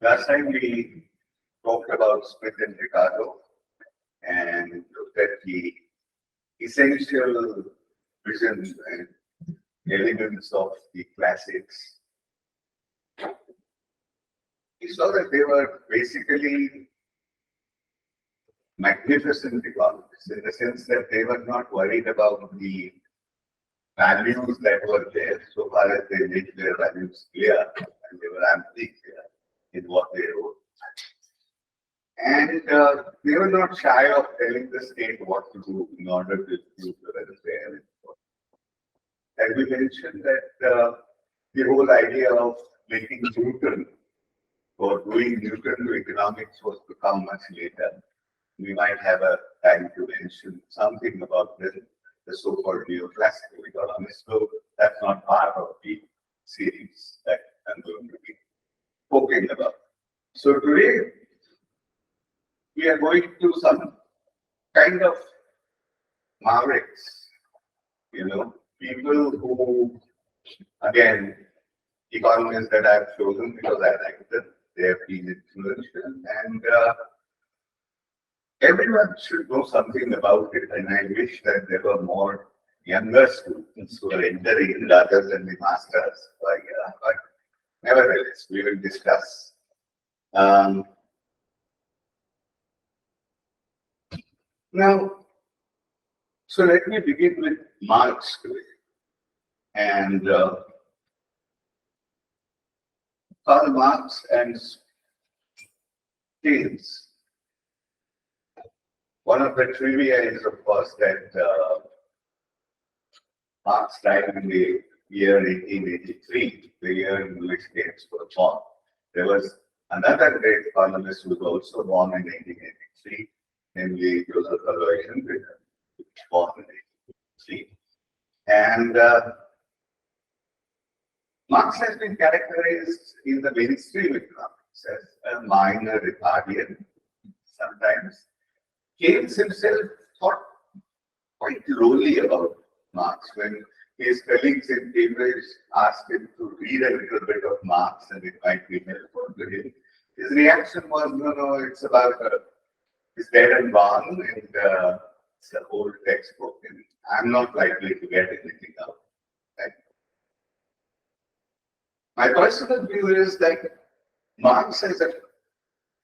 Last time we talked about Smith and Ricardo and looked at the essential visions and elements of the classics. We saw that they were basically magnificent economists in the sense that they were not worried about the values that were there so far as they made their values clear, and they were amply clear in what they wrote. And they were not shy of telling the state what to do in order to improve the welfare. And we mentioned that the whole idea of making Newton or doing Newton to economics was to come much later. We might have a time to mention something about the so-called neoclassical economists, so that's not part of the series that I'm going to be talking about. So today, we are going to some kind of Marx, people who, again, economists that I've chosen because I like them, they have been influential, and everyone should know something about it, and I wish that there were more younger students who are entering rather than the masters. But nevertheless, we will discuss. Now, so let me begin with Marx today. And Karl Marx and Keynes. One of the trivia is, of course, that Marx died in the year 1883, the year in which Keynes was born. There was another great economist who was also born in 1883, namely Joseph Aloysius, born in 1883. And Marx has been characterized in the mainstream economics as a minor Ricardian sometimes. Keynes himself thought quite lowly about Marx when his colleagues in Cambridge asked him to read a little bit of Marx and it might be helpful to him. His reaction was, no, it's about it's dead and gone, and it's an old textbook, and I'm not likely to get anything out. Right? My personal view is that Marx as a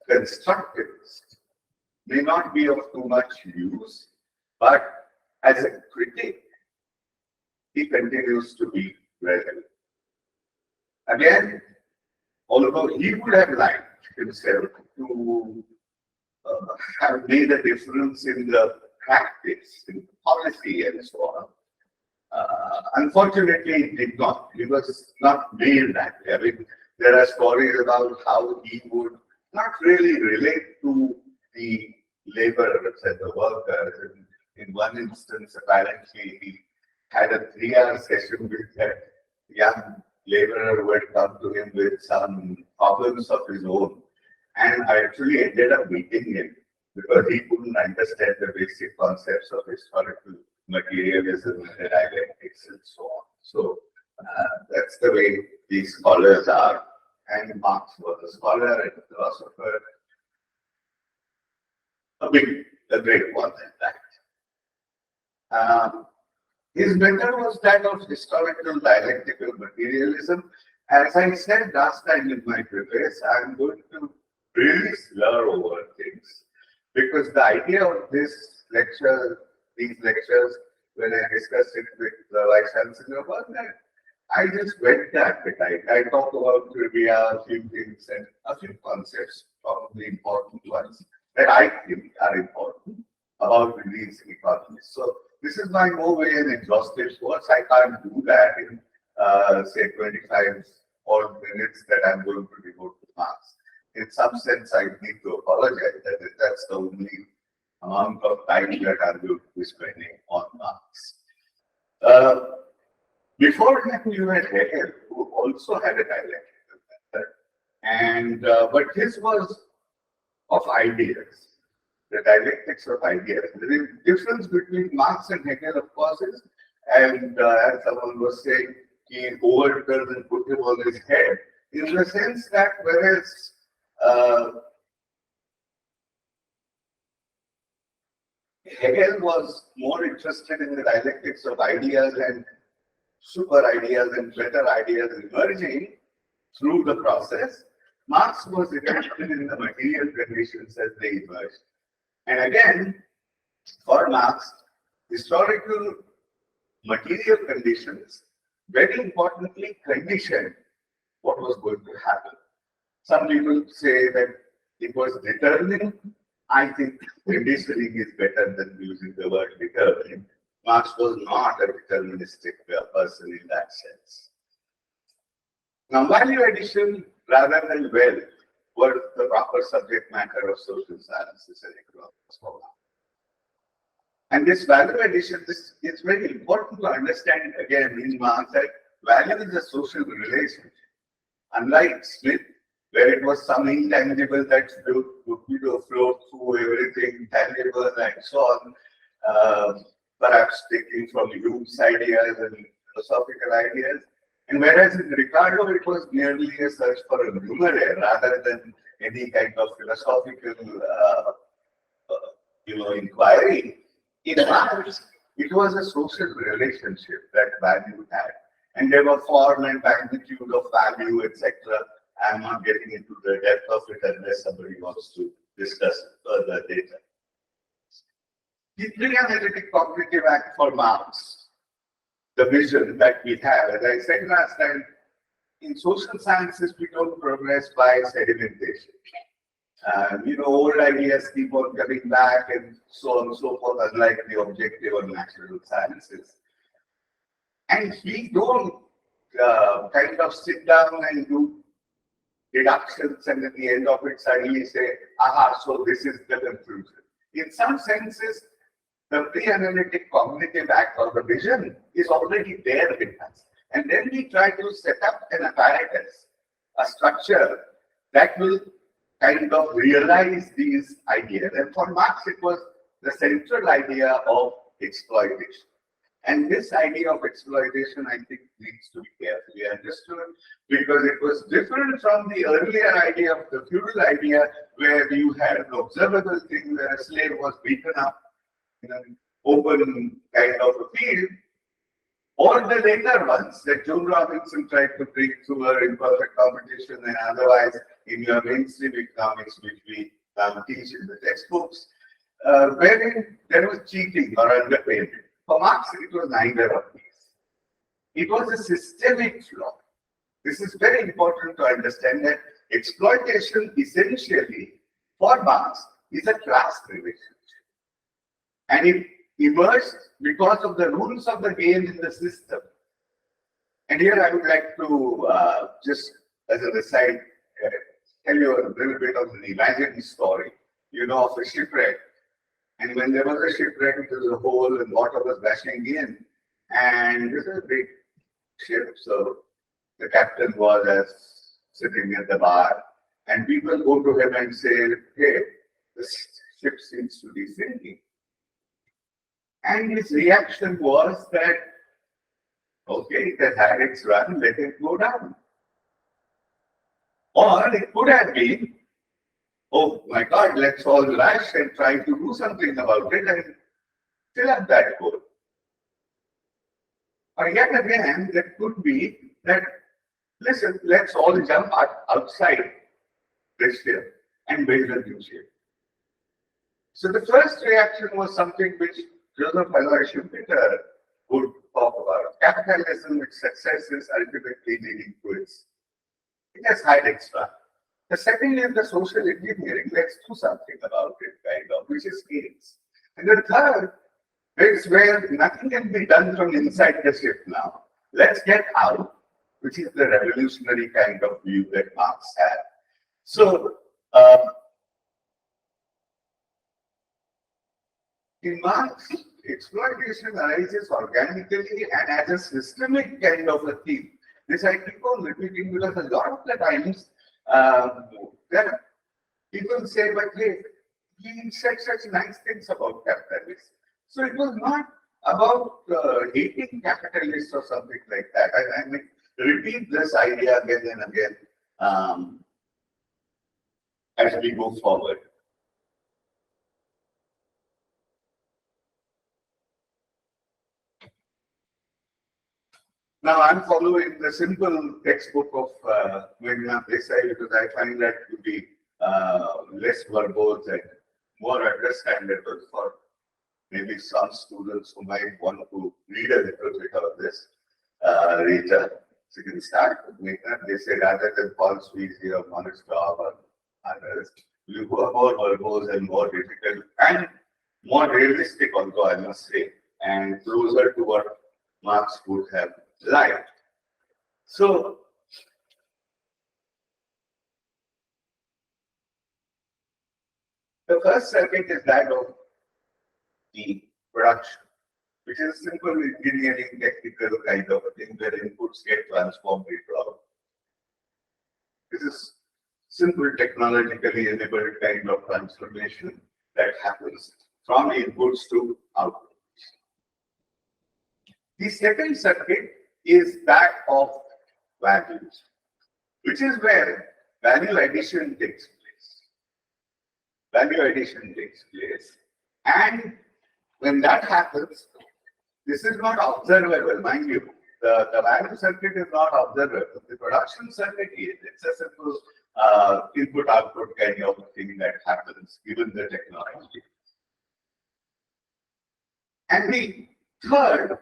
constructivist may not be of too much use, but as a critic, he continues to be relevant. Again, although he would have liked himself to have made a difference in the practice, in policy, and so on, unfortunately, he did not. He was not made that way. I mean, there are stories about how he would not really relate to the laborers and the workers. In one instance, apparently, he had a 3-hour session with that young laborer who had come to him with some problems of his own, and I actually ended up meeting him because he couldn't understand the basic concepts of historical materialism and dialectics and so on. So that's the way these scholars are. And Marx was a scholar and a philosopher, a great one in fact. His method was that of historical dialectical materialism. As I said last time in my preface, I'm going to really slur over things because the idea of this lecture, these lectures, when I discussed it with the Vice Chancellor, was that I just went the appetite. I talk about trivia, a few things, and a few concepts, probably important ones, that I think are important about these economists. So this is my more way an exhaustive course. I can't do that in, say, 25 odd minutes that I'm going to devote to Marx. In some sense, I need to apologize that that's the only amount of time that I'm going to be spending on Marx. Before him, you had Hegel, who also had a dialectical method, and but his was of ideas, the dialectics of ideas. The difference between Marx and Hegel, of course, is, and as someone was saying, he overturned and put him on his head, in the sense that whereas Uh, Hegel was more interested in the dialectics of ideas and super ideas and better ideas emerging through the process. Marx was interested in the material conditions as they emerged. And again, for Marx, historical material conditions very importantly conditioned what was going to happen. Some people say that it was determined. I think conditioning is better than using the word determined. Marx was not a deterministic person in that sense. Now, value addition rather than wealth were the proper subject matter of social sciences and economics for Marx. And this value addition, this is very important to understand again in Marx that value is a social relationship. Unlike Smith, where it was some intangible that flowed through everything tangible and so on, perhaps taking from Hume's ideas and philosophical ideas. And whereas in Ricardo, it was merely a search for a numeraire rather than any kind of philosophical, inquiry. In Marx, it was a social relationship that value had. And there were form and magnitude of value, etc. I'm not getting into the depth of it unless somebody wants to discuss further data. The pre-analytic cognitive act for Marx, the vision that we have, as I said last time, in social sciences, we don't progress by sedimentation. Old ideas keep on coming back and so on and so forth, unlike the objective or natural sciences. And we don't kind of sit down and do deductions and at the end of it suddenly say, aha, so this is the conclusion. In some senses, the pre-analytic cognitive act or the vision is already there with us. And then we try to set up an apparatus, a structure that will kind of realize these ideas. And for Marx, it was the central idea of exploitation. And this idea of exploitation, I think, needs to be carefully understood because it was different from the earlier idea of the feudal idea where you had an observable thing where a slave was beaten up in an open kind of a field, or the later ones that Joan Robinson tried to bring through her imperfect competition and otherwise in your mainstream economics, which we teach in the textbooks, wherein there was cheating or underpayment. For Marx, it was neither of these. It was a systemic flaw. This is very important to understand that exploitation essentially, for Marx, is a class relationship. And it emerged because of the rules of the game in the system. And here I would like to just, as an aside, tell you a little bit of an imagined story, of a shipwreck. And when there was a shipwreck, there was a hole and water was rushing in. And this is a big ship, so the captain was sitting at the bar. And people go to him and say, hey, this ship seems to be sinking. And his reaction was that, okay, it has had its run, let it go down. Or it could have been, oh my God, let's all rush and try to do something about it and fill up that hole. Or yet again, that could be that, listen, let's all jump outside this ship and build a new ship. So the first reaction was something which Joseph Alois Schumpeter would talk about. Capitalism, its success is ultimately leading to it has had its run. The second is the social engineering. Let's do something about it, kind of, which is Keynes. And the third is where nothing can be done from inside the ship now. Let's get out, which is the revolutionary kind of view that Marx had. So, in Marx, exploitation arises organically and as a systemic kind of a theme. This I keep on repeating because a lot of the times there people say, but hey, he said such nice things about capitalists. So it was not about hating capitalists or something like that. I repeat this idea again and again. as we go forward. Now I'm following the simple textbook of Meghnad Desai because I find that to be less verbose and more understandable for maybe some students who might want to read a little bit of this later. So you can start with Meghnad Desai rather than Paul Sweezy or Marx or others. You go more verbose and more difficult and more realistic, although I must say, and closer to what Marx would have liked. So, the first circuit is that of the production, which is a simple engineering technical kind of a thing where inputs get transformed into output. This is simple technologically enabled kind of transformation that happens from inputs to outputs. The second circuit is that of values, which is where value addition takes place. Value addition takes place. And when that happens, this is not observable, mind you. The value circuit is not observable. The production circuit is. It's a simple input-output kind of thing that happens given the technology. And the third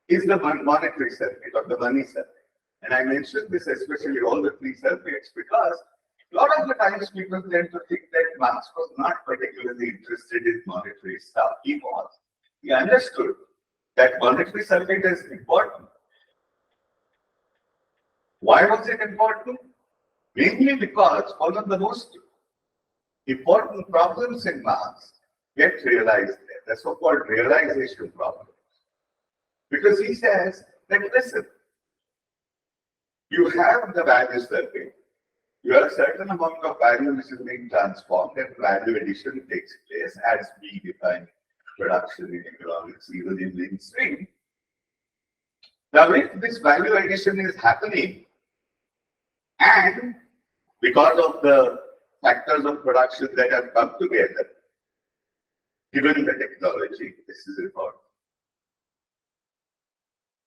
is the monetary circuit or the money circuit. And I mentioned this especially all the three circuits because a lot of the times people tend to think that Marx was not particularly interested in monetary stuff. He was. He understood that monetary circuit is important. Why was it important? Mainly because one of the most important problems in Marx gets realized there, the so-called realization problem. Because he says that, listen, you have the value circuit, you have a certain amount of value which is being transformed and value addition takes place as we define production in economics, even in mainstream. Now, if this value addition is happening and because of the factors of production that have come together, given the technology, this is important.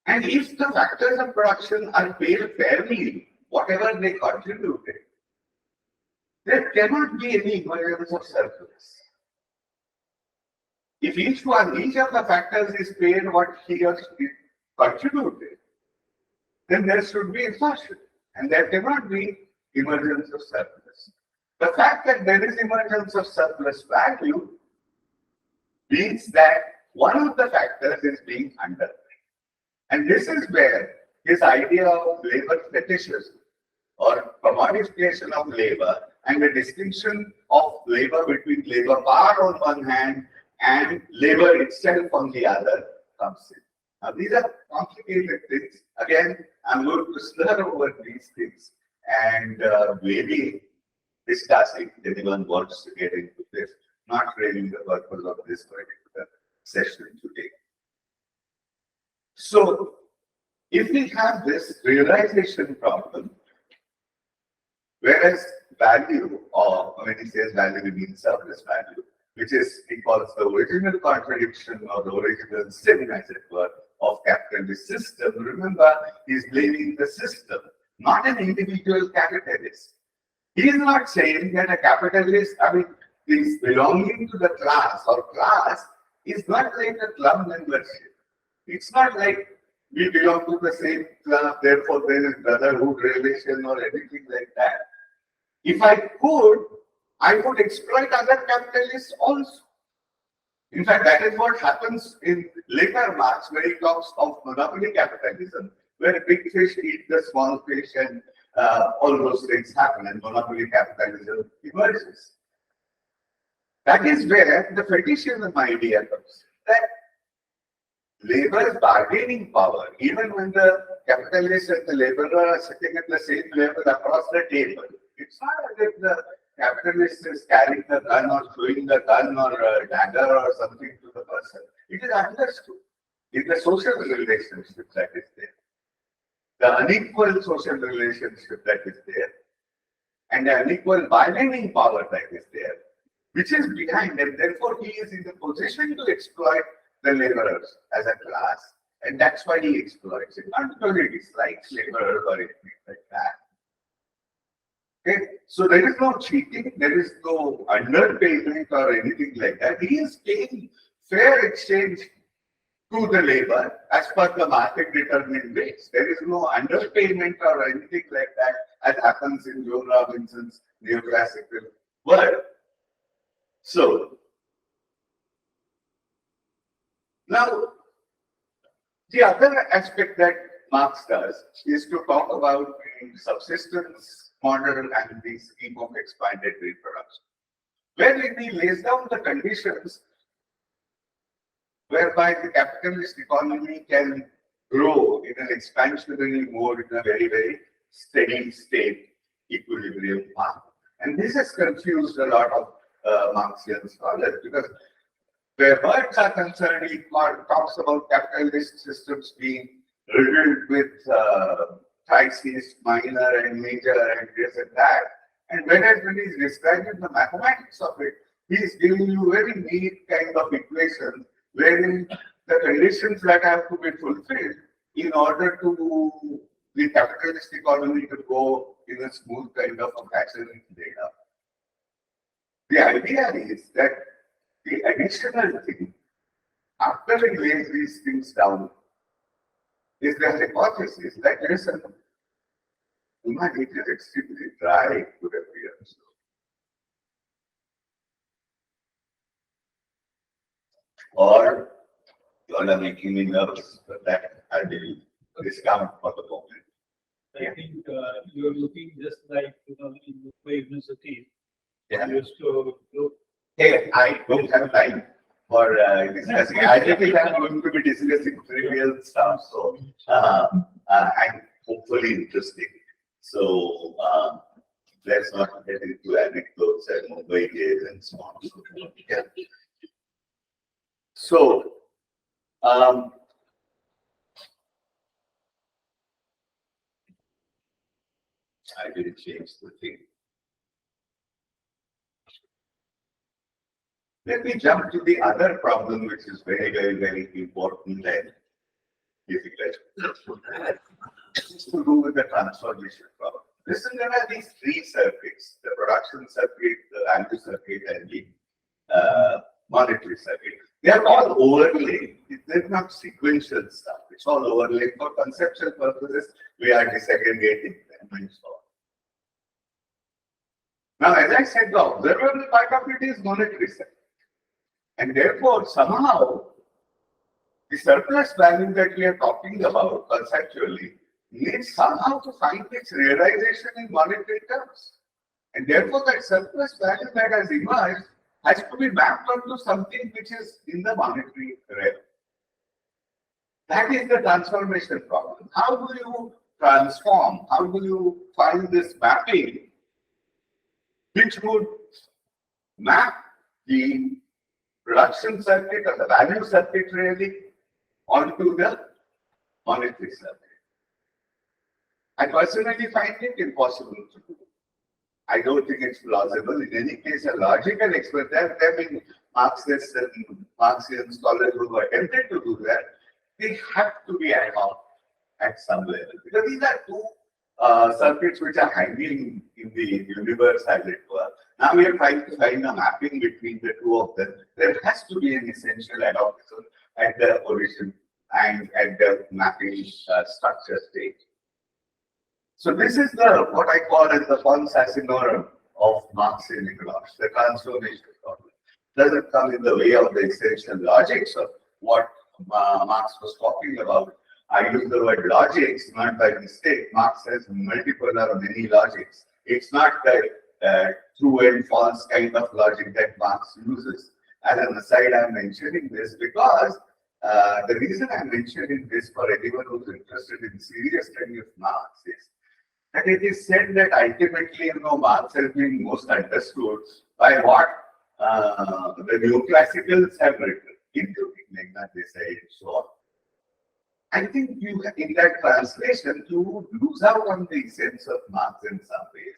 And if the factors of production are paid fairly, whatever they contributed, there cannot be any emergence of surplus. If each of the factors is paid what he or she contributed, then there should be exhaustion, and there cannot be emergence of surplus. The fact that there is emergence of surplus value means that one of the factors is being underpaid. And this is where his idea of labor fetishism or commodification of labor and the distinction of labor between labor power on one hand and labor itself on the other comes in. Now, these are complicated things. Again, I'm going to slur over these things and maybe discuss if anyone wants to get into this. Not really the purpose of this particular session today. So, if we have this realization problem, whereas value, or when he says value, he means surplus value, which is, he calls the original contradiction or the original sin, as it were, of capitalist system. Remember, he's blaming the system, not an individual capitalist. He is not saying that a capitalist, is belonging to the class or class is not like a club membership. It's not like we belong to the same club, therefore there is brotherhood relation or anything like that. If I could, I would exploit other capitalists also. In fact, that is what happens in later Marx, where he talks of monopoly capitalism, where big fish eat the small fish and all those things happen and monopoly capitalism emerges. That is where the fetishism idea comes. That labor's bargaining power, even when the capitalist and the laborer are sitting at the same level across the table, it's not as if the capitalist is carrying the gun or throwing the gun or a dagger or something to the person. It is understood in the social relationship that is there, the unequal social relationship that is there. and unequal bargaining power that is there, which is behind, and therefore he is in a position to exploit the laborers as a class, and that's why he exploits it, not because he dislikes laborers or anything like that. Okay, so there is no cheating, there is no underpayment or anything like that. He is paying fair exchange to the labor as per the market determined rates. There is no underpayment or anything like that as happens in Joe Robinson's neoclassical world. So, now the other aspect that Marx does is to talk about the subsistence model and the scheme of expanded reproduction, wherein he lays down the conditions whereby the capitalist economy can grow in an expansionary mode in a very, very steady state equilibrium path. And this has confused a lot of Marxian scholars, because where words are concerned, he talks about capitalist systems being riddled with crises, minor and major, and this and that. And whereas when he's describing the mathematics of it, he's giving you very neat kind of equations wherein the conditions that have to be fulfilled in order to the capitalist economy to go in a smooth kind of a fashion is laid out. The idea is that the additional thing, after he lays these things down, is the hypothesis that listen, humanity is extremely dry, it would appear. Or you are making me nervous, but that I will discount for the moment. I think you're looking just like in the university. Yeah. You used to look. Hey, I don't have time for discussing. I think I'm going to be discussing trivial stuff, so and hopefully interesting. So let's not get into anecdotes and Mumbai days and so on. So, yeah. So I will change the thing. Let me jump to the other problem, which is very, very, very important and difficult. It's to do with the transformation problem. Listen, there are these three circuits: the production circuit, the value circuit, and the monetary circuit. They are all overlaid. They're not sequential stuff. It's all overlaid for conceptual purposes. We are disaggregating them and so on. Now, as I said, the observable part of it is monetary circuit. And therefore, somehow, the surplus value that we are talking about conceptually needs somehow to find its realization in monetary terms. And therefore, that surplus value that has emerged has to be mapped onto something which is in the monetary realm. That is the transformation problem. How do you transform? How do you find this mapping which would map the production circuit or the value circuit really onto the monetary circuit? I personally find it impossible to do. I don't think it's plausible. In any case, a logical expert, there have been Marxists and Marxian scholars who have attempted to do that. They have to be ad hoc at some level, because these are two circuits which are hanging in the universe as it were. Now we are trying to find a mapping between the two of them. There has to be an essential adoption at the origin and at the mapping structure stage. So this is the what I call as the fons asinorum of Marxian economics, the transformation problem. Doesn't come in the way of the essential logics of what Marx was talking about. I use the word logics not by mistake. Marx says multiple or many logics. It's not the true and false kind of logic that Marx uses. As an aside, I'm mentioning this because the reason I'm mentioning this for anyone who's interested in serious study of Marx is that it is said that ultimately, Marx has been most understood by what the neoclassicals have written, including Lenin, they say, and so on. I think you, in that translation, you lose out on the essence of Marx in some ways.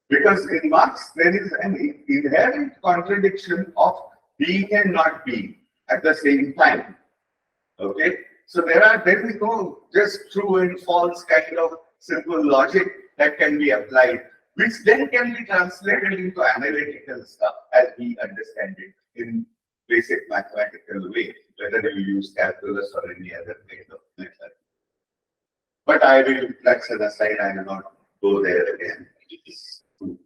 Because in Marx, there is an inherent contradiction of being and not being at the same time. Okay? So there is no just true and false kind of simple logic that can be applied, which then can be translated into analytical stuff as we understand it in basic mathematical way, whether you use calculus or any other kind of method. But I will, that's an aside, I will not go there again. It is too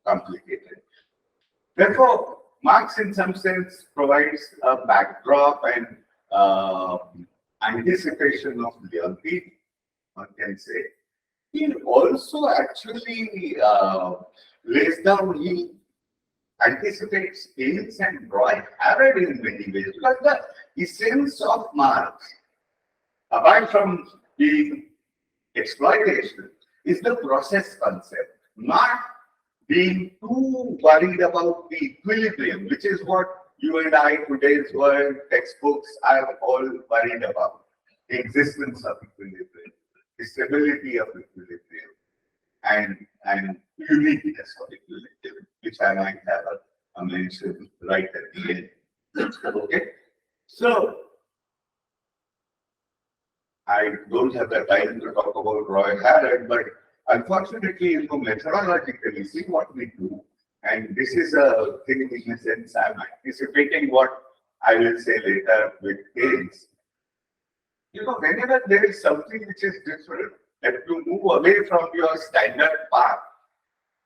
complicated. Therefore, Marx in some sense provides a backdrop and anticipation of reality, one can say. He also actually lays down, he anticipates Keynes and Gokhale in many ways, because the essence of Marx, apart from the exploitation, is the process concept, not being too worried about the equilibrium, which is what you and I, today's world, textbooks are all worried about. The existence of equilibrium, the stability of equilibrium, and uniqueness of equilibrium, which I might have a mention right at the end. Okay? So, I don't have the time to talk about Gokhale, but unfortunately, methodologically, see what we do. And this is a thing in a sense I'm anticipating what I will say later with Keynes. Whenever there is something which is different, that you move away from your standard path,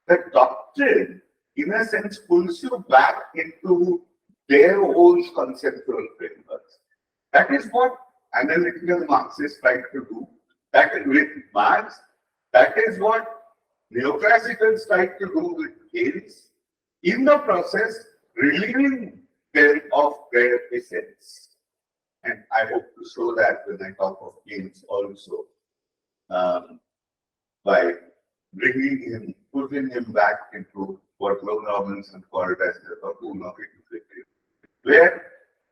the doctrine, in a sense, pulls you back into their own conceptual frameworks. That is what analytical Marxists try to do. That is with Marx. That is what neoclassicals try to do with Keynes. In the process, relieving them of their essence. And I hope to show that when I talk of Keynes also, by putting him back into what Lone Robinson called as the cocoon of equilibrium, where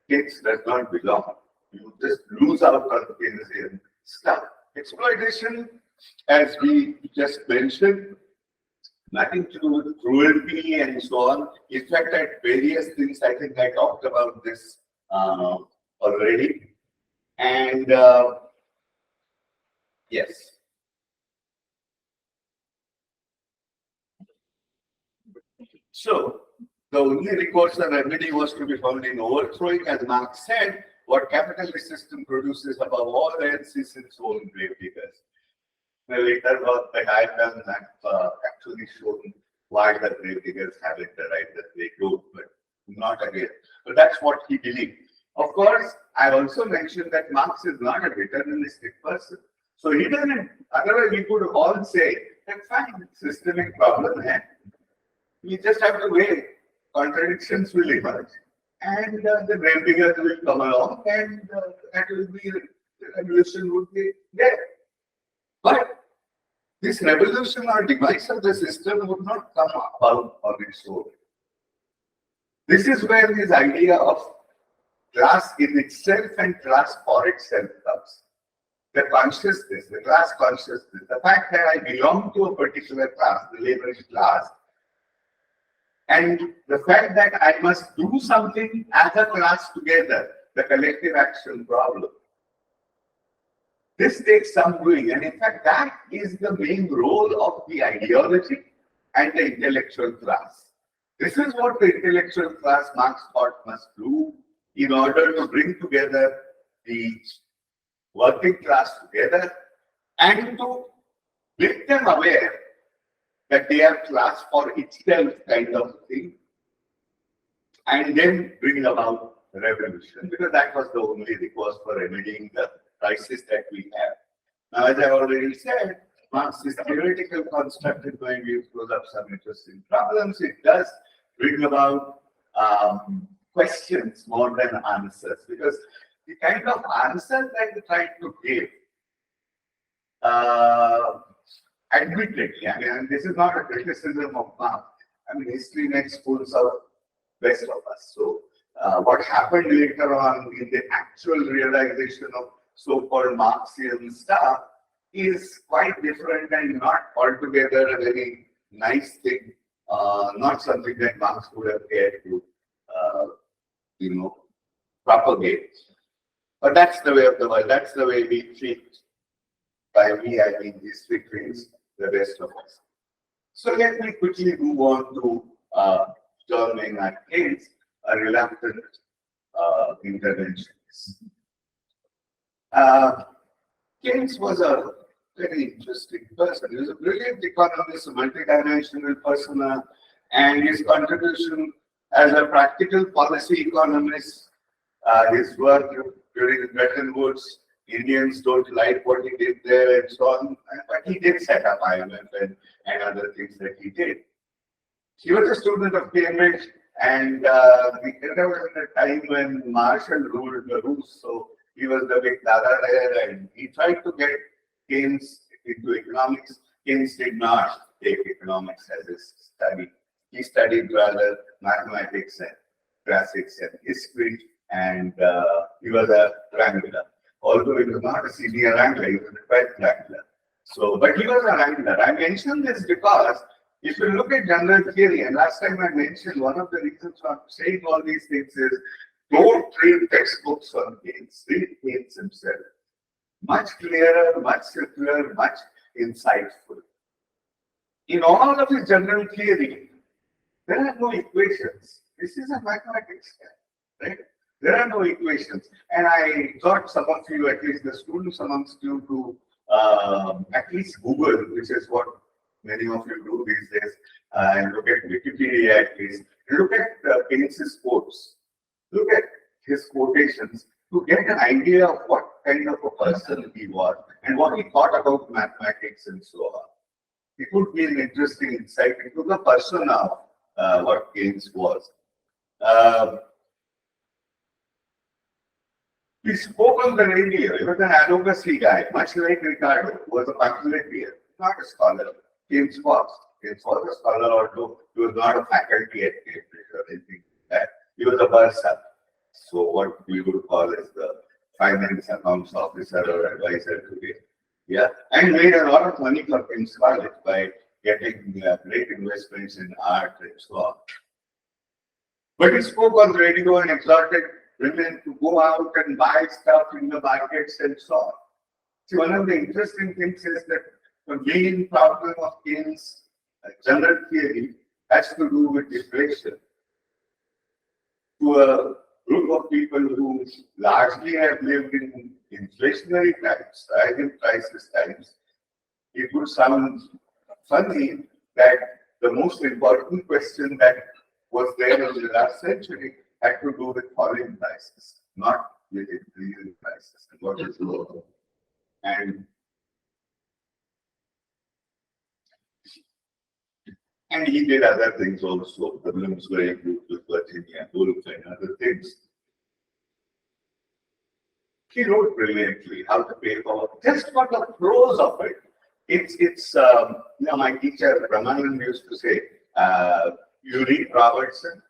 Keynes does not belong. You just lose out on Keynesian stuff. Exploitation, as we just mentioned, nothing to do with cruelty and so on. In fact, at various things, I think I talked about this already. And yes. So, the only recourse and remedy was to be found in overthrowing, as Marx said, what capitalist system produces above all else is its own gravediggers. The later work that I've done, I've actually shown why the gravediggers have it the right that they do, but not again. But that's what he believed. Of course, I also mentioned that Marx is not a deterministic person. So he doesn't, otherwise we could all say, that fine, systemic problem hai. We just have to wait. Contradictions will emerge. And the gravediggers will come along and that will be, the revolution would be there. But this revolution or demise of the system would not come about on its own. This is where this idea of class in itself and class for itself comes. The consciousness, the class consciousness, the fact that I belong to a particular class, the laborers class, and the fact that I must do something as a class together, the collective action problem. This takes some doing, and in fact, that is the main role of the ideology and the intellectual class. This is what the intellectual class, Marx thought, must do in order to bring together the working class together and to make them aware that they are class for itself kind of thing, and then bring about revolution, because that was the only recourse for remedying the crisis that we have. Now, as I already said, Marx's theoretical construct is going to throw up some interesting problems. It does bring about questions more than answers, because the kind of answers that they try to give, admittedly, I mean, and this is not a criticism of Marx. I mean, history makes fools of best of us. So, what happened later on in the actual realization of so-called Marxian stuff is quite different and not altogether a very nice thing, not something that Marx would have cared to, uh, you know, propagate. But that's the way of the world. That's the way we treat. By we, I mean history treats the rest of us. So let me quickly move on to John Maynard Keynes, a reluctant interventionist. Keynes was a very interesting person. He was a brilliant economist, a multidimensional person, and his contribution as a practical policy economist, his work during Bretton Woods, Indians don't like what he did there and so on, but he did set up IMF and other things that he did. He was a student of Cambridge, and there was a time when Marshall ruled the Rus, so he was the big dada there, and he tried to get Keynes into economics. Keynes did not take economics as his study. He studied rather mathematics and classics and history, and he was a wrangler. Although he was not a senior wrangler, he was a 12th wrangler. So, but he was a wrangler. I mention this because if you look at general theory, and last time I mentioned one of the reasons for saying all these things is don't read textbooks on Keynes, read Keynes himself. Much clearer, much simpler, much insightful. In all of his general theory, there are no equations. This is a mathematics guy, right? There are no equations. And I thought some of you, at least the students amongst you, to at least Google, which is what many of you do these days, and look at Wikipedia at least. Look at Keynes' quotes. Look at his quotations to get an idea of what kind of a person he was and what he thought about mathematics and so on. It would be an interesting insight into the persona of what Keynes was. He spoke on the radio. He was an advocacy guy, much like Ricardo, who was a pamphleteer, not a scholar. Keynes was. Keynes was a scholar, although he was not a faculty at Cambridge or anything like that. He was a bursar. So what we would call as the finance accounts officer or advisor today. Yeah, and made a lot of money for King's College by getting great investments in art and so on. But he spoke on the radio and exhorted women to go out and buy stuff in the markets and so on. See, one of the interesting things is that the main problem of Keynes' general theory has to do with deflation. To a group of people who largely have lived in inflationary times, rising crisis times, it would sound funny that the most important question that was there in the last century had to do with falling prices, not with increasing prices. And what is low? And he did other things also. The Williams were group with Virginia Woolf and other things. He wrote brilliantly how to pay for just for the prose of it. It's you know, my teacher Ramanand used to say, you read Robertson,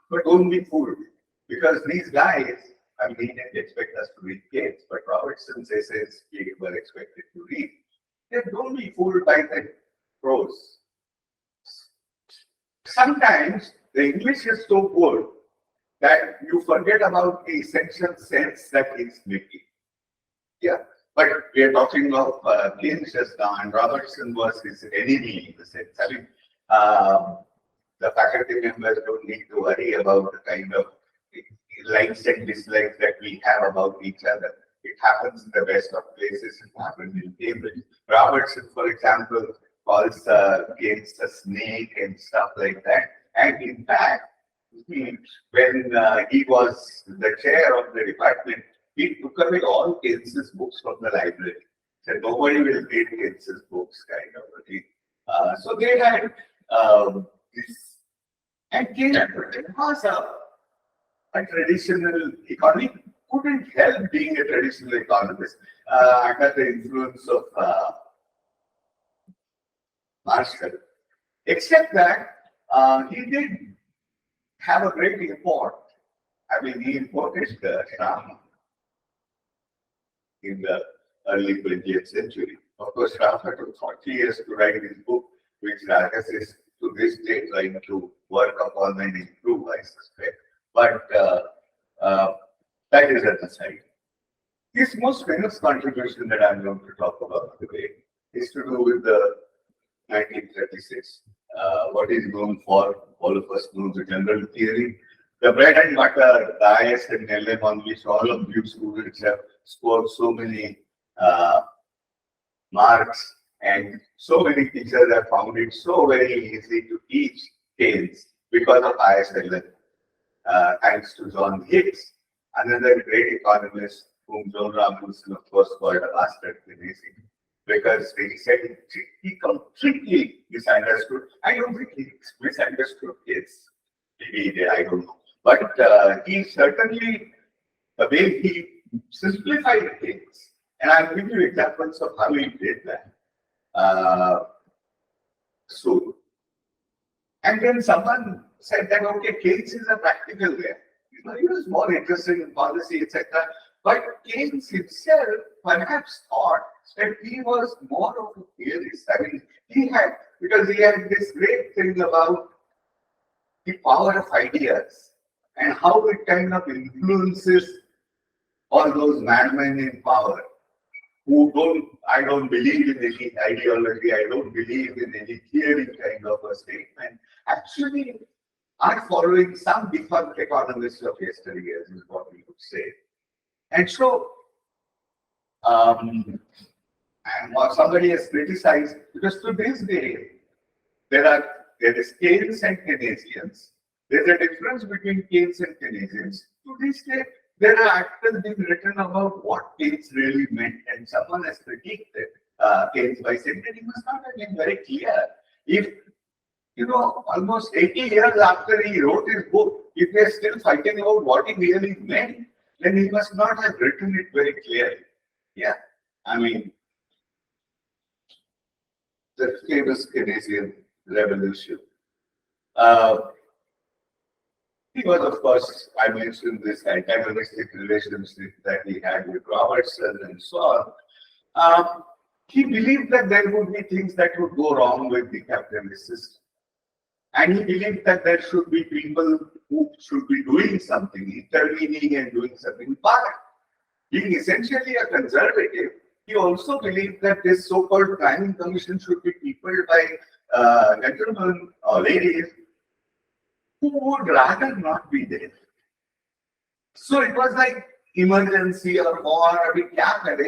but don't be fooled. Because these guys, I mean, he didn't expect us to read Keynes, but Robertson's essays we were expected to read. They don't be fooled by the prose. Sometimes the English is so good that you forget about the essential sense that he's making. Yeah, but we are talking of Keynes just now, and Robertson was his enemy in the sense. I mean, the faculty members don't need to worry about the kind of likes and dislikes that we have about each other. It happens in the best of places. It happened in Cambridge. Robertson, for example, calls Keynes a snake and stuff like that. And in fact, when he was the chair of the department, he took away all Keynes's books from the library. So nobody will read Keynes's books, kind of a thing. So they had this, and Keynes was a traditional economist. Couldn't help being a traditional economist under the influence of Marshall, except that he did have a great import. I mean, he imported the drama in the early 20th century. Of course, Rafa took 40 years to write his book, which Rajas is to this day trying to work upon and improve, I suspect. But that is an aside. His most famous contribution that I'm going to talk about today is to do with the 1936, what is known for all of us knows the general theory, the bread and butter, diet and LM on which all of you students have scored so many marks, and so many teachers have found it so very easy to teach Keynes because of ISLM, thanks to John Hicks, another great economist whom John Ramsden, of course, called a bastard Keynesian, because he said he completely misunderstood. I don't think he misunderstood Keynes. Maybe he did, I don't know. But he certainly, the way he simplified things, and I'll give you examples of how he did that. And then someone said that, okay, Keynes is a practical guy. He was more interested in policy, etc. But Keynes himself perhaps thought that he was more of a theorist. I mean, because he had this great thing about the power of ideas and how it kind of influences all those madmen in power I don't believe in any ideology, I don't believe in any theory kind of a statement, actually are following some defunct economists of yesteryear, is what we would say. And so, and what somebody has criticized, because to this day, there is Keynes and Keynesians. There's a difference between Keynes and Keynesians. To this day, there are articles being written about what Keynes really meant, and someone has critiqued Keynes by saying that he must not have been very clear. If, almost 80 years after he wrote his book, if they're still fighting about what he really meant, then he must not have written it very clearly. Yeah, I mean, the famous Keynesian revolution. He was, of course, I mentioned this antagonistic relationship that he had with Robertson and so on. He believed that there would be things that would go wrong with the capitalist system. And he believed that there should be people who should be doing something, intervening and doing something. But being essentially a conservative, he also believed that this so-called planning commission should be peopled by gentlemen or ladies who would rather not be there. So it was like emergency or war,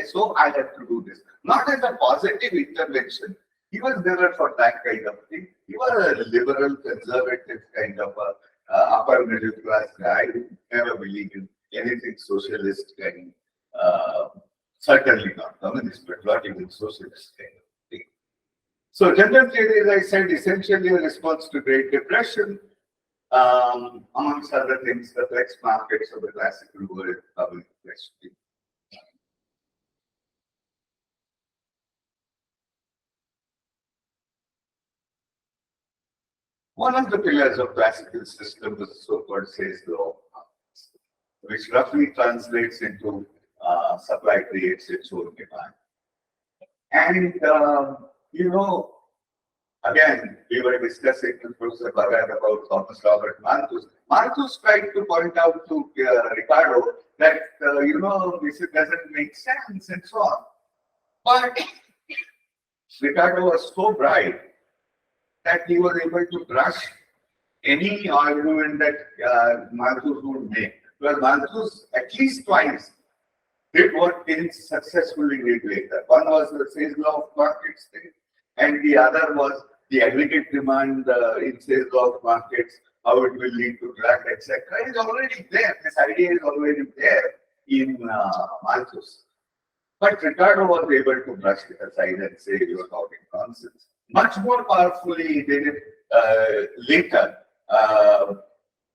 so I have to do this. Not as a positive intervention. He was never for that kind of thing. He was a liberal, conservative kind of a upper middle class guy who never believed in anything socialist kind. Certainly not communist, but not even socialist kind of thing. So general theory, as I said, essentially a response to Great Depression. Amongst other things, the flex markets of the classical world come into question. One of the pillars of classical system is the so-called Say's law of markets, which roughly translates into supply creates its own demand. And again, we were discussing with Professor Bhagat about Thomas Robert Malthus. Malthus tried to point out to Ricardo that, this doesn't make sense and so on. But Ricardo was so bright that he was able to brush any argument that Malthus would make. Because Malthus, at least twice, did what Keynes successfully did later. One was the Say's law of markets thing, and the other was the aggregate demand in Say's law of markets, how it will lead to drag, etc. is already there. This idea is already there in Malthus. But Ricardo was able to brush it aside and say you are talking nonsense. Much more powerfully, he did it later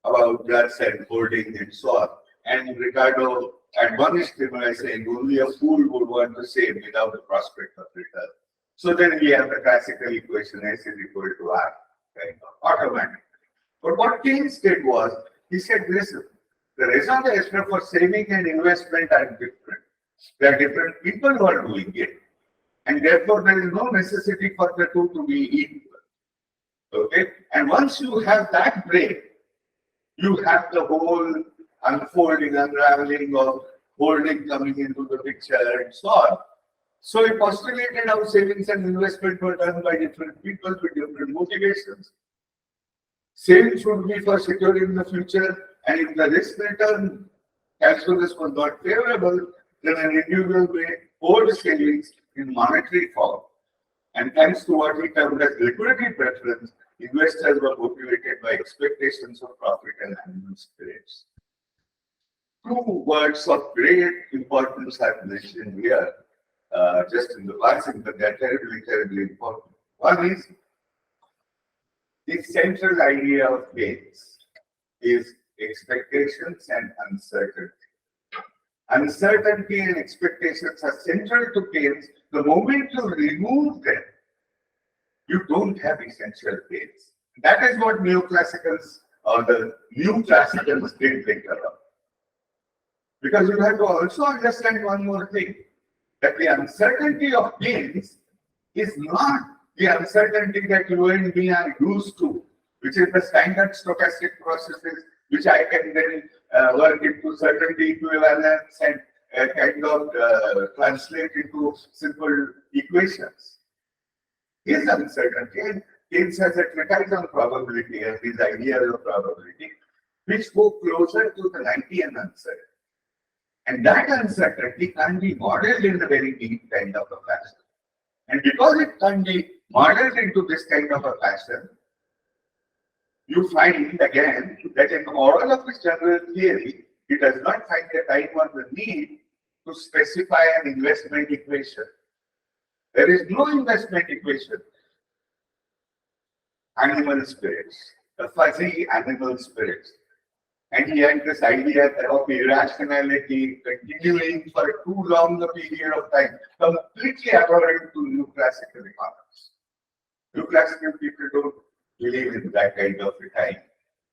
about guts and holding and so on. And Ricardo admonished him by saying only a fool would want to save without the prospect of return. So then we have the classical equation S is equal to R, kind of automatic. But what Keynes did was, he said, listen, the raison d'etre for saving and investment are different. There are different people who are doing it. And therefore, there is no necessity for the two to be equal. Okay, and once you have that break, you have the whole unfolding, unraveling of holding coming into the picture and so on. So he postulated how savings and investment were done by different people with different motivations. Savings would be for securing the future, and if the risk return calculus was not favorable, then an individual may hold savings in monetary form. And thanks to what he termed as liquidity preference, investors were motivated by expectations of profit and animal spirits. Two words of great importance I've mentioned here, just in the passing, but they're terribly, terribly important. One is the central idea of Keynes is expectations and uncertainty. Uncertainty and expectations are central to Keynes. The moment you remove them, you don't have essential Keynes. That is what neoclassicals or the new classicals did later on. Because you have to also understand one more thing, that the uncertainty of Keynes is not the uncertainty that you and me are used to, which is the standard stochastic processes, which I can then work into certainty equivalence and kind of translate into simple equations. His uncertainty, and Keynes has a treatise on probability and his ideas of probability, which go closer to the Kantian uncertainty. And that uncertainty can be modeled in a very deep kind of a fashion. And because it can be modeled into this kind of a fashion, you find again that in all of this general theory, it does not find a time or the need to specify an investment equation. There is no investment equation. Animal spirits, the fuzzy animal spirits. And he had this idea of irrationality continuing for too long a period of time, completely abhorrent to new classical economics. New classical people don't believe in that kind of a time,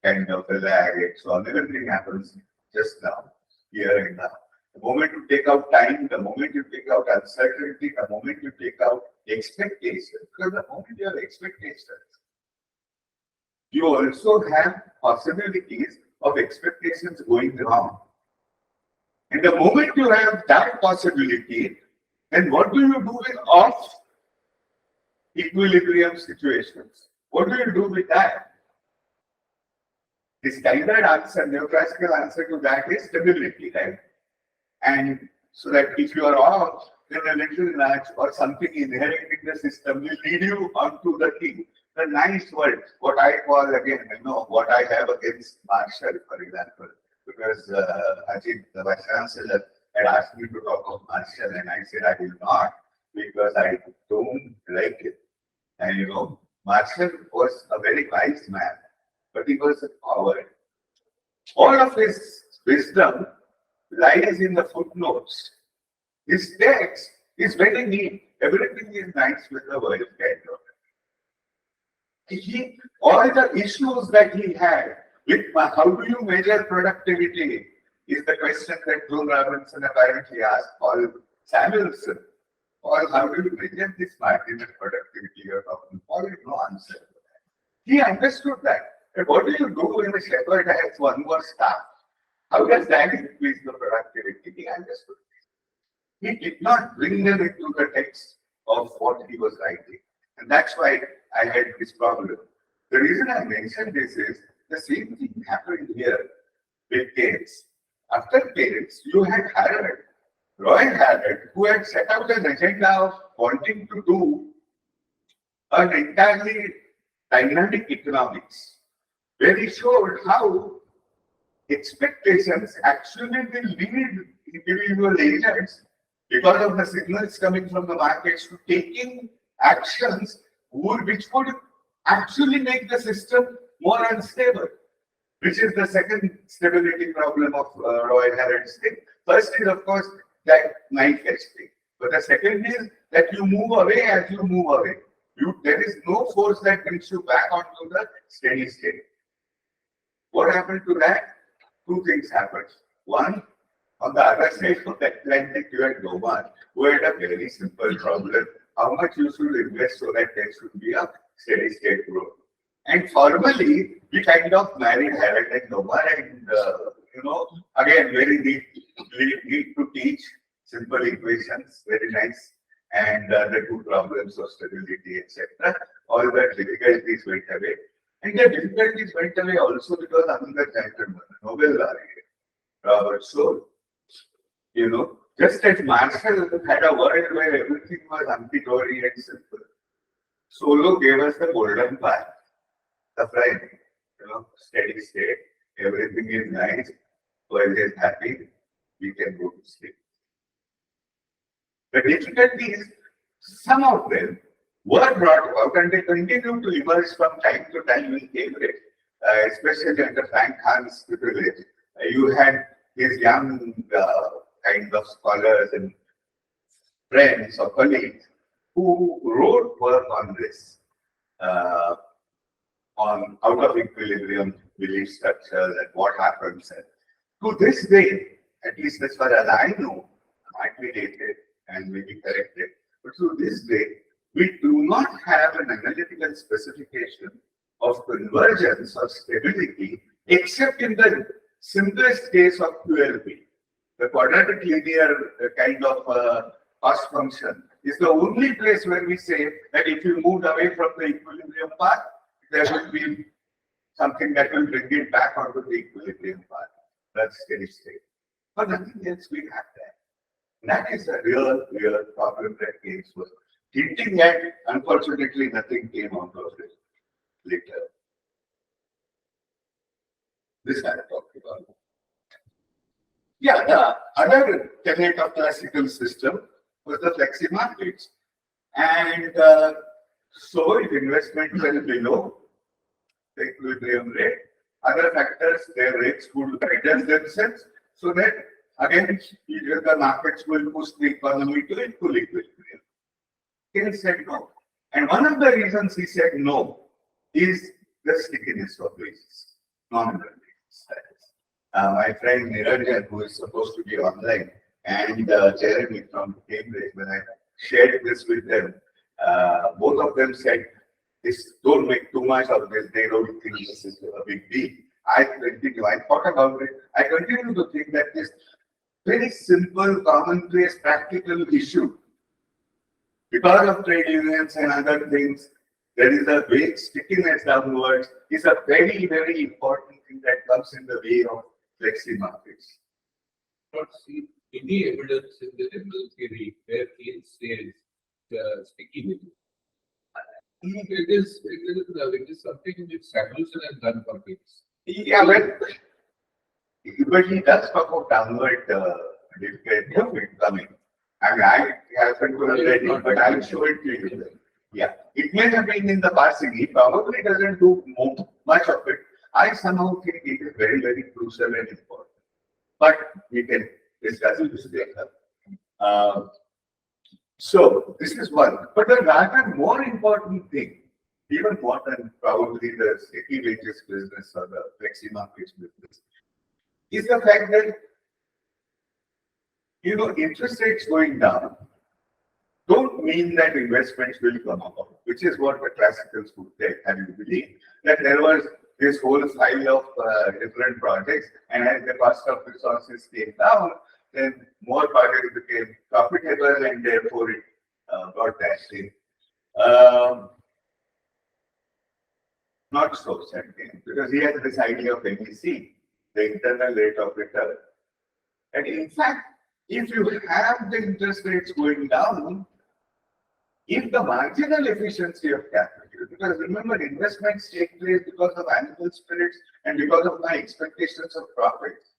kind of a lag, and so on. Everything happens just now, here and now. The moment you take out time, the moment you take out uncertainty, the moment you take out expectation, because the moment you have expectations, you also have possibilities of expectations going wrong. And the moment you have that possibility, then what do you do with off equilibrium situations? What do you do with that? The standard answer, neoclassical answer to that is stability, right? And so that if you are off, then a little nudge or something inherent in the system will lead you onto the thing. The nice word, what I call again, what I have against Marshall, for example, because Ajit, the Vice Chancellor, had asked me to talk of Marshall, and I said I will not because I don't like it. And Marshall was a very wise man, but he was a coward. All of his wisdom lies in the footnotes. His text is very neat. Everything is nice with the word, kind of. All the issues that he had with how do you measure productivity is the question that Joe Robinson apparently asked Paul Samuelson. Or how do you measure this marginal productivity you're talking? Paul had no answer to that. He understood that. And what do you do when the shepherd has one more staff? How does that increase the productivity? He understood this. He did not bring them into the text of what he was writing. And that's why I had this problem. The reason I mentioned this is the same thing happened here with Keynes. After Keynes, you had Harrod, Roy Harrod, who had set out an agenda of wanting to do an entirely dynamic economics, where he showed how expectations actually will lead individual agents because of the signals coming from the markets to taking actions which would actually make the system more unstable, which is the second stability problem of Roy Harrod's thing. First is, of course, that knife edge thing. But the second is that you move away as you move away. There is no force that brings you back onto the steady state. What happened to that? Two things happened. One, on the other side of the Atlantic, you had Gokhale, who had a very simple problem. How much you should invest so that there should be a steady state growth. And formally, we kind of married Harriet and Noma, and again, very neat to teach simple equations, very nice, and the two problems of stability, etc. All the difficulties went away. And the difficulties went away also because another gentleman, Nobel laureate, Robert Soule, just as Marshall had a world where everything was hunky-dory and simple, Solo gave us the golden path, the prime, steady state, everything is nice, world is happy, we can go to sleep. The difficulty is some of them were brought about and they continue to emerge from time to time in Cambridge, especially under Frank Hahn's tutelage. You had his young kind of scholars and friends or colleagues who wrote work on this, on out of equilibrium belief structures and what happens. And to this day, at least as far as I know, might be dated and may be corrected, but to this day, we do not have an analytical specification of convergence or stability except in the simplest case of QLP. The quadratic linear kind of cost function is the only place where we say that if you moved away from the equilibrium path, there will be something that will bring it back onto the equilibrium path. That's steady state. But nothing else we have that. That is a real problem that Keynes was hinting at. Unfortunately, nothing came out of it later. This I talked about. Yeah, the other tenet of classical system was the flexi markets. And so if investment fell below the equilibrium rate, other factors, their rates would adjust themselves so that again the markets will push the economy to equilibrium. Keynes said no. And one of the reasons he said no is the stickiness of wages, nominal wages. My friend Niranjan, who is supposed to be online, and Jeremy from Cambridge, when I shared this with them, both of them said, don't make too much of this, they don't think this is a big deal. I thought about it, I continue to think that this very simple, commonplace, practical issue, because of trade unions and other things, there is a wage stickiness downwards, is a very, very important thing that comes in the way of flexi markets. Not see any evidence in the general theory where Keynes says sticky wages. It is something which Samuelson has done for Keynes. Yeah, but he does talk of downward difficulty of it coming. I mean, I happen to have read it, but I'll show it to you. Yeah, it may have been in the passing. He probably doesn't do much of it. I somehow think it is very, very crucial and important. But we can discuss this later. So this is one. But the rather more important thing, even more than probably the sticky wages business or the flexi markets business, is the fact that interest rates going down don't mean that investments will come up, which is what the classicals would take. And you believe that there was this whole file of different projects, and as the cost of resources came down, then more projects became profitable, and therefore it got dashed in. Not so certain, because he has this idea of MEC, the internal rate of return. And in fact, if you have the interest rates going down, if the marginal efficiency of capital, because remember, investments take place because of animal spirits and because of my expectations of profits.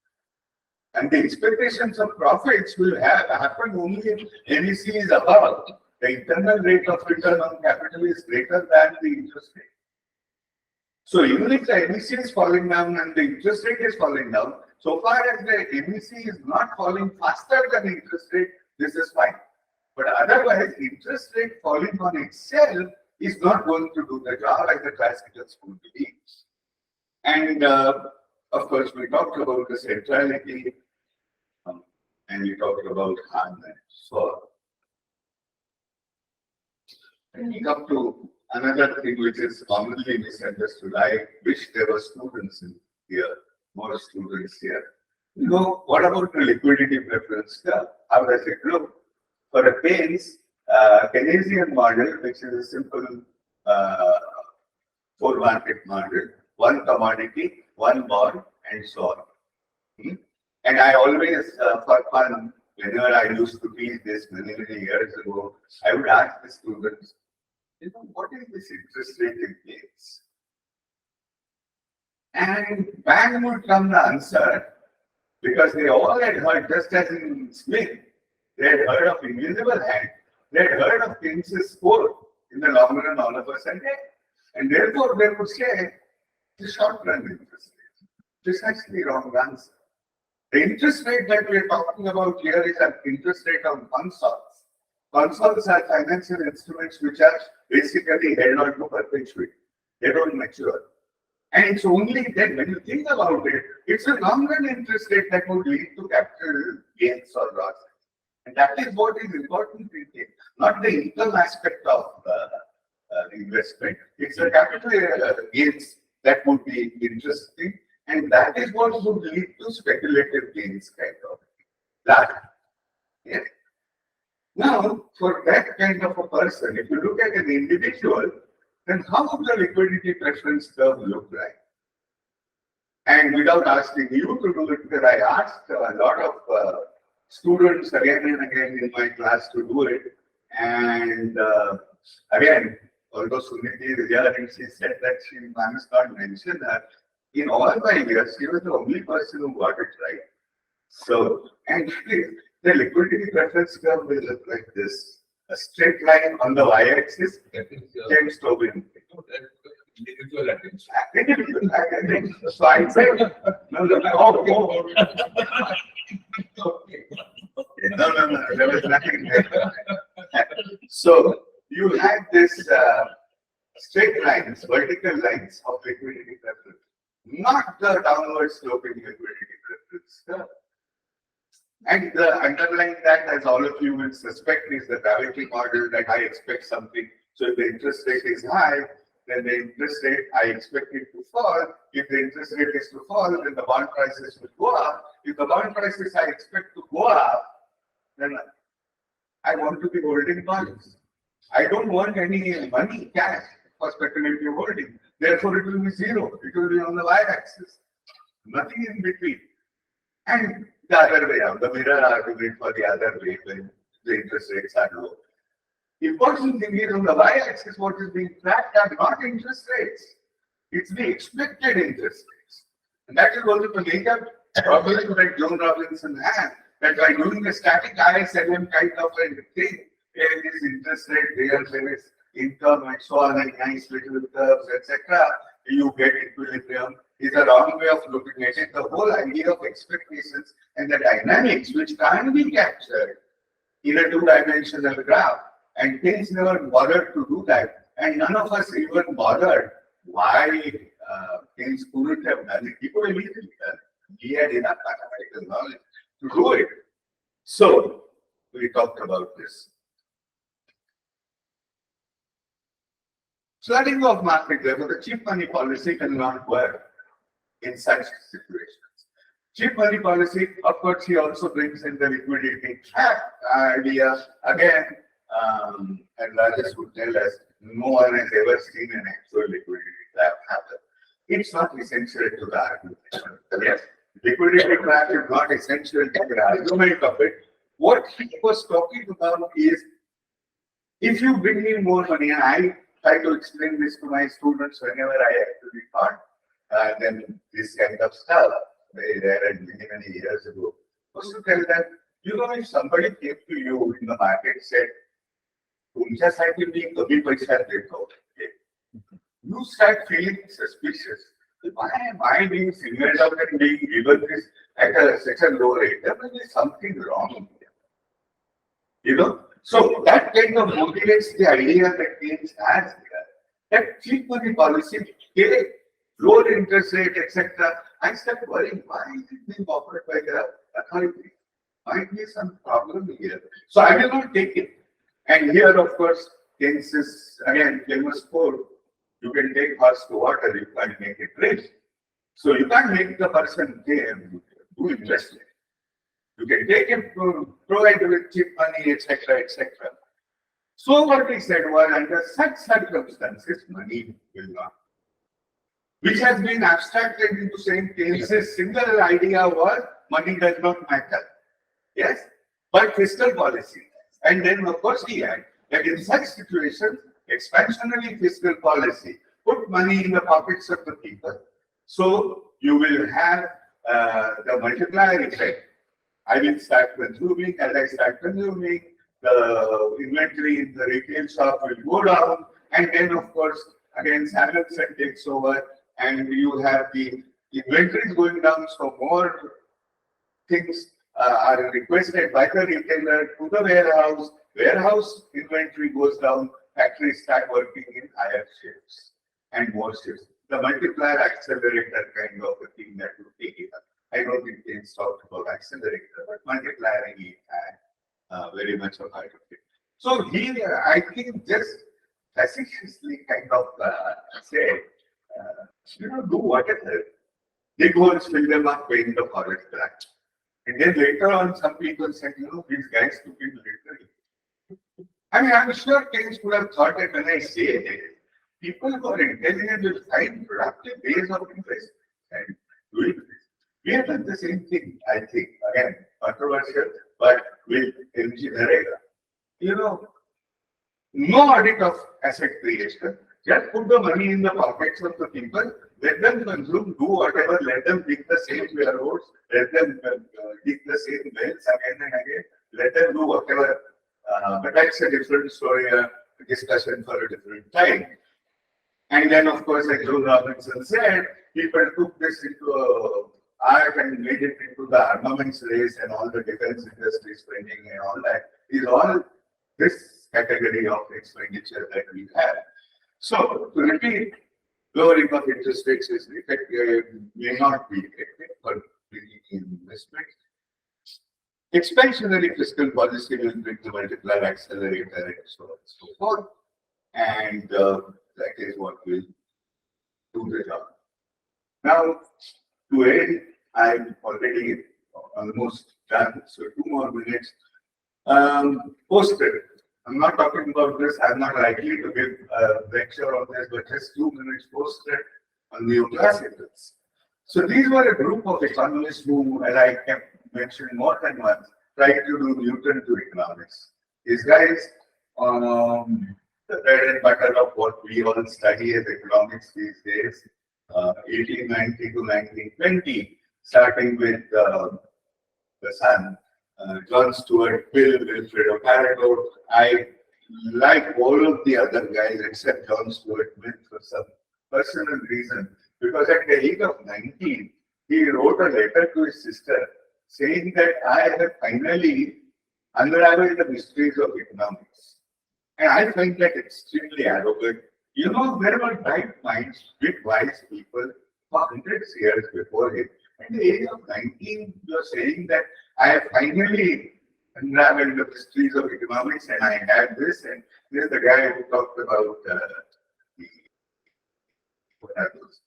And the expectations of profits will happen only if MEC is above. The internal rate of return on capital is greater than the interest rate. So even if the MEC is falling down and the interest rate is falling down, so far as the MEC is not falling faster than the interest rate, this is fine. But otherwise, interest rate falling on itself is not going to do the job as the classical school believes. And of course, we talked about the centrality, and we talked about Hahn and so on. And we come to another thing which is commonly misunderstood. I wish there were students in here, more students here. You know, what about the liquidity preference curve? How does it look? For a Keynes Keynesian model, which is a simple uh, four market model, one commodity, one bond, and so on. Hmm? And I always, for fun, whenever I used to teach this many years ago, I would ask the students, you know, what is this interest rate in Keynes? And bang would come the answer, because they all had heard, just as in Smith, they had heard of invisible hand, they had heard of Keynes's score in the long run, all of us, and therefore they would say, the short run interest rate. Precisely wrong answer. The interest rate that we are talking about here is an interest rate on consols. Consols are financial instruments which are basically held on to perpetuity. They don't mature. And it's only then, when you think about it, it's a long-run interest rate that would lead to capital gains or losses. And that is what is important in it, not the income aspect of the investment. It's the capital gains that would be interesting, and that is what would lead to speculative gains, kind of that. Yeah. Now, for that kind of a person, if you look at an individual, then how would the liquidity preference curve look like? And without asking you to do it, because I asked a lot of students again and again in my class to do it, and again, although Suniti is here and she said that she must not mention that, in all my years, she was the only person who got it right. So, and the liquidity preference curve will look like this. A straight line on the y-axis, James Tobin. Individual attention. Individual attention. So I say, no, there was nothing there. So you had this straight lines, vertical lines of liquidity preference, not the downward sloping liquidity preference curve. And the underlying that, as all of you will suspect, is the gravity model that I expect something. So if the interest rate is high, then the interest rate, I expect it to fall. If the interest rate is to fall, then the bond prices will go up. If the bond prices I expect to go up, then I want to be holding bonds. I don't want any money, cash, for speculative holding. Therefore, it will be zero. It will be on the y-axis. Nothing in between. And the other way out, the mirror argument for the other way when the interest rates are low. Important thing is on the y-axis, what is being tracked are not interest rates. It's the expected interest rates. And that is also the major problem that John Robinson had, that by doing the static ISLM kind of a thing, there is interest rate, there is income and so on, and nice little curves, etc. You get equilibrium. Is a wrong way of looking at it. The whole idea of expectations and the dynamics which can be captured in a two-dimensional graph. And Keynes never bothered to do that. And none of us even bothered why Keynes couldn't have done it. He could have easily done it. He had enough mathematical knowledge to do it. So, we talked about this. Flooding of market, therefore, the cheap money policy cannot work in such situations. Cheap money policy, of course, he also brings in the liquidity trap idea. Again, and Rajesh would tell us, no one has ever seen an actual liquidity trap happen. It's not essential to the argument. Yes, liquidity trap is not essential to the argument of it. What he was talking about is, if you bring in more money, and I try to explain this to my students whenever I actually taught, then this kind of stuff, they read many years ago, was to tell them, you know, if somebody came to you in the market and said, तुमच्यासाठी मी कमी पैशात देतो, you start feeling suspicious. Why am I being singled out and being given this at such a low rate? There must be something wrong here. You know? So that kind of motivates the idea that Keynes has here. That cheap money policy, lower interest rate, etc. I start worrying, why is it being offered by the authority? Might be some problem here. So I will not take it. And here, of course, Keynes is again famous quote, you can take horse to water, you can't make it race. So you can't make the person do investment. You can take him to provide with cheap money, etc., etc. So what we said was under such circumstances, money will not. Which has been abstracted into saying Keynes' single idea was money does not matter. Yes, but fiscal policy. And then of course he had that in such situations, expansionary fiscal policy put money in the pockets of the people. So you will have the multiplier effect. I will start consuming, as I start consuming, the inventory in the retail shop will go down, and then of course again Samuelson takes over, and you have the inventories going down, so more things are requested by the retailer to the warehouse. Warehouse inventory goes down, factories start working in higher shifts and more shifts. The multiplier accelerator kind of a thing that would take it up. I don't think Keynes talked about accelerator, but multiplier he had very much a part of it. So he, I think, just facetiously kind of said, do whatever. Big holes fill them up when the forest black. And then later on, some people said, these guys took it literally. I mean, I'm sure Keynes would have thought that when I say this, people who are intelligent will find productive ways of investment and doing this. We have done the same thing, I think. Again, controversial, but with engineering. No audit of asset creation. Just put the money in the pockets of the people, let them consume, do whatever, let them dig the same railroads, let them dig the same wells again and again, let them do whatever. But that's a different story, a discussion for a different time. And then, of course, like Joe Robinson said, people took this into art and made it into the armaments race, and all the defense industry spending and all that is all this category of expenditure that we have. So, to repeat, lowering of interest rates is effective, may not be effective for bringing in investment. Expansionary fiscal policy will bring the multiplier accelerator and so on and so forth. And that is what will do the job. Now, to end, I'm already almost done, so 2 more minutes. Posted. I'm not talking about this, I'm not likely to give a lecture on this, but just 2 minutes posted on neoclassicals. So these were a group of economists who, as I kept mentioned more than once, tried to do Newton to economics. These guys, the bread and butter of what we all study as economics these days, 1890 to 1920, starting with the son, John Stuart Mill, Wilfredo Pareto. I like all of the other guys except John Stuart Mill for some personal reason, because at the age of 19, he wrote a letter to his sister saying that I have finally unraveled the mysteries of economics. And I find that extremely arrogant. There were bright minds with wise people for hundreds of years before him. At the age of 19, you're saying that I have finally unraveled the mysteries of economics and I had this. And there's the guy who talked about what are those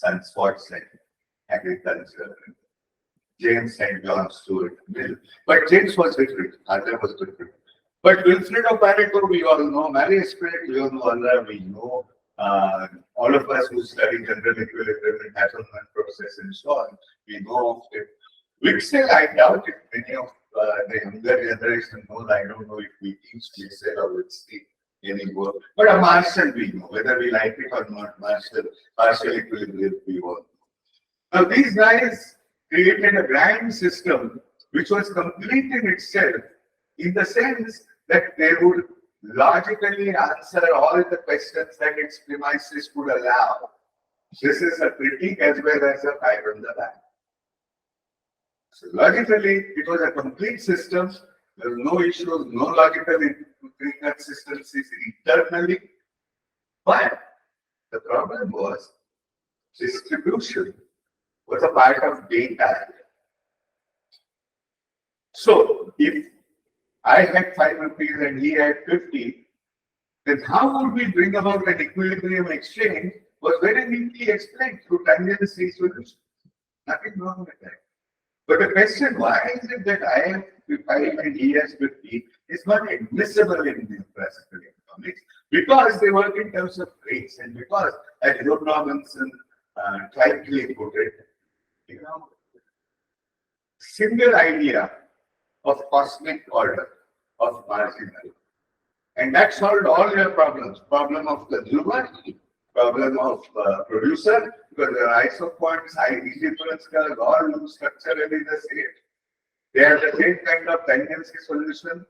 sunspots and agriculture. James and John Stuart Mill. But James was different, Arthur was different. But Wilfredo Pareto, we all know, Marius Spirit, we all know Allah, we know all of us who study general equilibrium and Hasselmann process and so on, we know of it. Wixel, I doubt if many of the younger generation knows. I don't know if we teach Wixel or Wixel anymore. But a Marshall we know, whether we like it or not, partial equilibrium we all know. Now these guys created a grand system which was complete in itself, in the sense that they would logically answer all the questions that its premises would allow. This is a critique as well as a pat on the back. So logically, it was a complete system. There were no issues, no logical inconsistencies internally. But the problem was distribution was a part of data. So if I had 5 rupees and he had 50, Then how would we bring about an equilibrium exchange was very neatly explained through tangency solution. Nothing wrong with that. But the question, why is it that I have 5 and he has 50 is not admissible in classical economics? Because they work in terms of rates, and because, as John Robinson tightly put it, single idea of cosmic order of marginal. And that solved all your problems. Problem of consumer, problem of producer, because the isopoints, high difference curve, all look structurally the same. They have the same kind of tangency solution.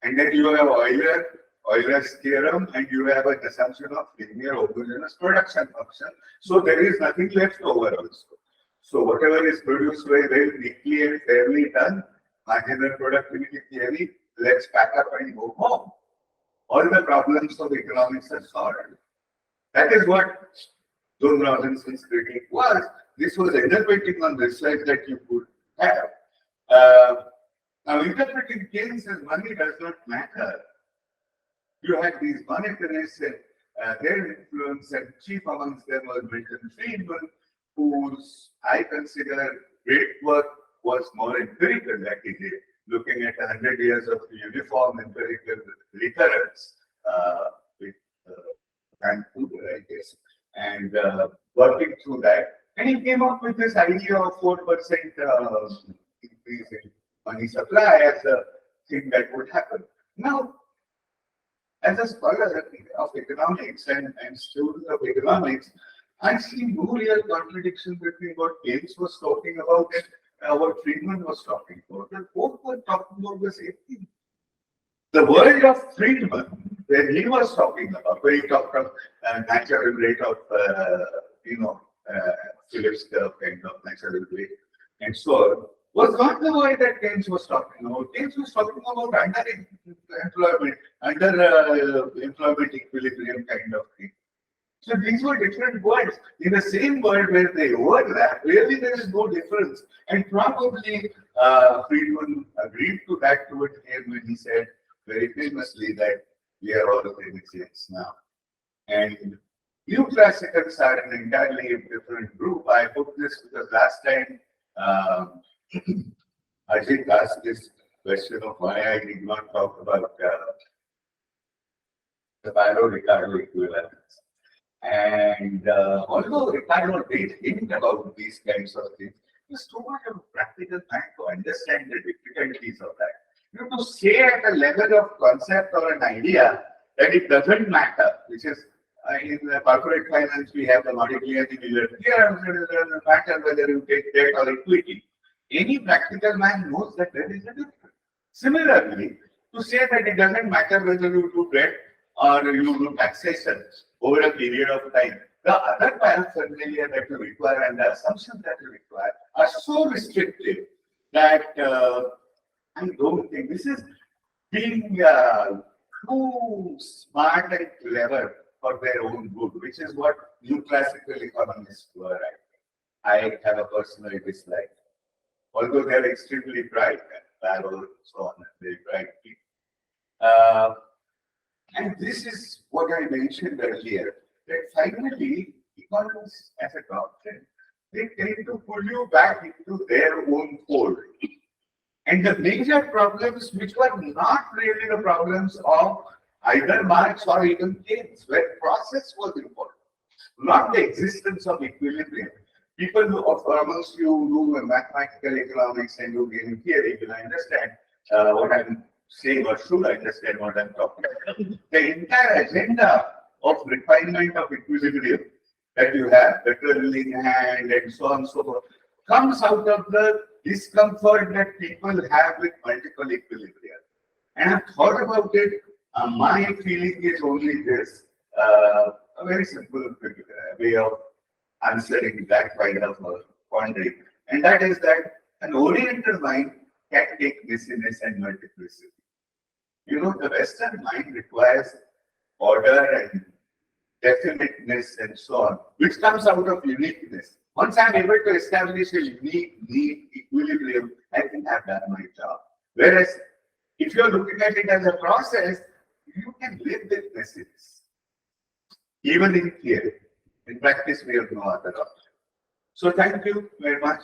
And then you have Euler's theorem, and you have an assumption of linear homogeneous production function. So there is nothing left over also. So whatever is produced very well, neatly and fairly done, marginal productivity theory, let's pack up and go home. All the problems of economics are solved. That is what John Robinson's critique was. This was interpreting on research that you could have. Now, interpreting Keynes as money does not matter. You had these monetarists and their influence, and chief amongst them was Milton Friedman, whose I consider great work was more empirical that he did, looking at 100 years of uniform empirical recurrence with Vancouver, I guess, and working through that. And he came up with this idea of 4% increase in money supply as a thing that would happen. Now, as a scholar of economics and student of economics, I see no real contradiction between what Keynes was talking about and what Friedman was talking about. They both were talking about the same thing. The word of Friedman, when he was talking about, when he talked of natural rate of, Phillips curve kind of natural rate, and so on, was not the word that Keynes was talking about. Keynes was talking about employment equilibrium kind of thing. So these were different words. In the same word where they overlap, really there is no difference. And probably Friedman agreed to that towards the end when he said very famously that we are all Keynesians now. And new classicals are an entirely different group. I put this because last time I did ask this question of why I did not talk about the Ricardo equivalence. And although Ricardo did hint about these kinds of things, there's too much of a practical time to understand the difficulties of that. You know, to say at a level of concept or an idea that it doesn't matter, which is in the corporate finance, we have the Modigliani theorem. Here, it doesn't matter whether you take debt or equity. Any practical man knows that there is a difference. Similarly, to say that it doesn't matter whether you do debt or you do taxation over a period of time, the other paraphernalia that you require and the assumptions that you require are so restrictive that I don't think this is being too smart and clever for their own good, which is what new classical economists were. I have a personal dislike. Although they are extremely bright and Barrow and so on, very bright people. And this is what I mentioned earlier, that finally economists as a doctrine, they tend to pull you back into their own fold. And the major problems which were not really the problems of either Marx or even Keynes, where process was important, not the existence of equilibrium. People who, amongst you who do mathematical economics and do game theory will understand what I'm saying, or should understand what I'm talking about. The entire agenda of refinement of equilibrium that you have, the curling hand and so on and so forth, comes out of the discomfort that people have with multiple equilibria. And I've thought about it. My feeling is only this, a very simple way of answering that kind of quandary. And that is that an oriental mind can take messiness and multiplicity. You know, the Western mind requires order and definiteness and so on, which comes out of uniqueness. Once I'm able to establish a unique, neat equilibrium, I think I've done my job. Whereas if you're looking at it as a process, you can live with pessimists, even in theory. In practice, we have no other option. So thank you very much.